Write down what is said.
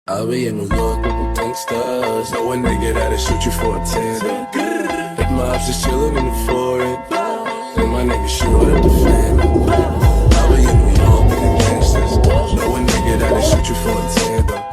I'll be in New York with the gangsters. Know a nigga that'll shoot you for a tender. If my ops just chillin' in the foreign, then my nigga shoot up the family. I'll be in New York with the gangsters. Know a nigga that'll shoot you for a tender.